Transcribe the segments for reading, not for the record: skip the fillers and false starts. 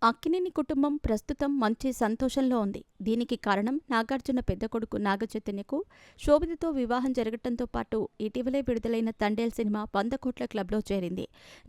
అక్కినేని కుటుంబం ప్రస్తుతం మంచి సంతోషంలో ఉంది. దీనికి కారణం నాగార్జున పెద్ద కొడుకు నాగచైతన్యకు శోభితతో వివాహం జరగటంతో పాటు ఇటీవలే విడుదలైన తండేల్ సినిమా 100 కోట్ల క్లబ్లో చేరింది.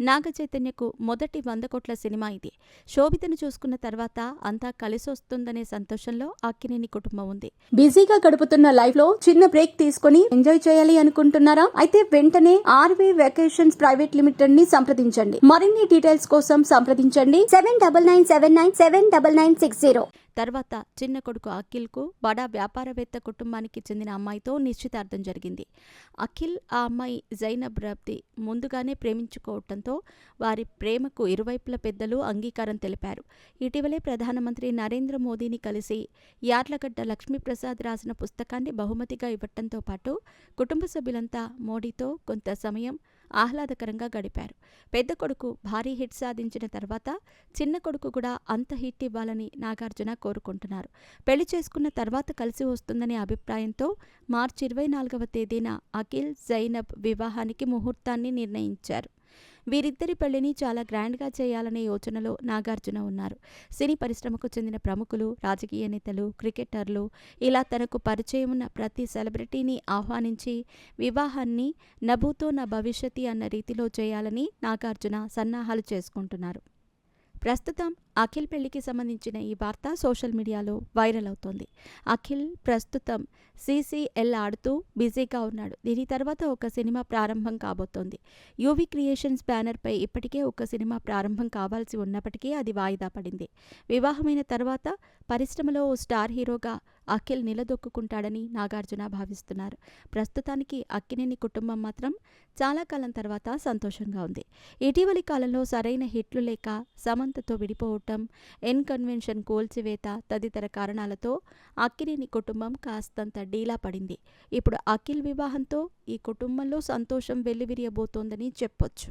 నాగచైతన్యకు మొదటి 100 కోట్ల సినిమా ఇది. శోభితను చూసుకున్న తర్వాత అంతా కలిసొస్తుందనే సంతోషంలో అక్కినేని కుటుంబం ఉంది. బిజీగా గడుపుతున్న లైఫ్ లో చిన్న బ్రేక్ తీసుకుని ఎంజాయ్ చేయాలి అనుకుంటున్నారా? అయితే వెంటనే ఆర్వే వెకేషన్స్ ప్రైవేట్ లిమిటెడ్ ని సంప్రదించండి. మరిన్ని డీటెయిల్స్ కోసం సంప్రదించండి 7997979960. తర్వాత చిన్న కొడుకు అఖిల్కు బడా వ్యాపారవేత్త కుటుంబానికి చెందిన అమ్మాయితో నిశ్చితార్థం జరిగింది. అఖిల్ ఆ అమ్మాయి జైనబ్ రబ్ది ముందుగానే ప్రేమించుకోవటంతో వారి ప్రేమకు ఇరువైపుల పెద్దలు అంగీకారం తెలిపారు. ఇటీవలే ప్రధానమంత్రి నరేంద్ర మోదీని కలిసి యార్లగడ్డ లక్ష్మీప్రసాద్ రాసిన పుస్తకాన్ని బహుమతిగా ఇవ్వటంతో పాటు కుటుంబ సభ్యులంతా మోడీతో కొంత సమయం ఆహ్లాదకరంగా గడిపారు. పెద్ద కొడుకు భారీ హిట్ సాధించిన తర్వాత చిన్న కొడుకు కూడా అంత హిట్ ఇవ్వాలని నాగార్జున కోరుకుంటున్నారు. పెళ్లి చేసుకున్న తర్వాత కలిసి వస్తుందనే అభిప్రాయంతో మార్చి 24వ తేదీన అఖిల్ జైనబ్ వివాహానికి ముహూర్తాన్ని నిర్ణయించారు. వీరిద్దరి పెళ్లిని చాలా గ్రాండ్గా చేయాలనే యోచనలో నాగార్జున ఉన్నారు. సినీ పరిశ్రమకు చెందిన ప్రముఖులు, రాజకీయ నేతలు, క్రికెటర్లు ఇలా తనకు పరిచయం ఉన్న ప్రతి సెలబ్రిటీని ఆహ్వానించి వివాహాన్ని నభూతో నా భవిష్యతి అన్న రీతిలో చేయాలని నాగార్జున సన్నాహాలు చేసుకుంటున్నారు. ప్రస్తుతం అఖిల్ పెళ్లికి సంబంధించిన ఈ వార్త సోషల్ మీడియాలో వైరల్ అవుతోంది. అఖిల్ ప్రస్తుతం CCL ఆడుతూ బిజీగా ఉన్నాడు. దీని తర్వాత ఒక సినిమా ప్రారంభం కాబోతోంది. యూవీ క్రియేషన్స్ బ్యానర్పై ఇప్పటికే ఒక సినిమా ప్రారంభం కావాల్సి ఉన్నప్పటికీ అది వాయిదా పడింది. వివాహమైన తర్వాత పరిశ్రమలో ఓ స్టార్ హీరోగా అఖిల్ నిలదొక్కుంటాడని నాగార్జున భావిస్తున్నారు. ప్రస్తుతానికి అక్కినేని కుటుంబం మాత్రం చాలా కాలం తర్వాత సంతోషంగా ఉంది. ఇటీవలి కాలంలో సరైన హిట్లు లేక సమంతతో విడిపోవటం, ఎన్కన్వెన్షన్ కూల్చివేత తదితర కారణాలతో అక్కినేని కుటుంబం కాస్తంత డీలా పడింది. ఇప్పుడు అఖిల్ వివాహంతో ఈ కుటుంబంలో సంతోషం వెల్లివిరియబోతోందని చెప్పొచ్చు.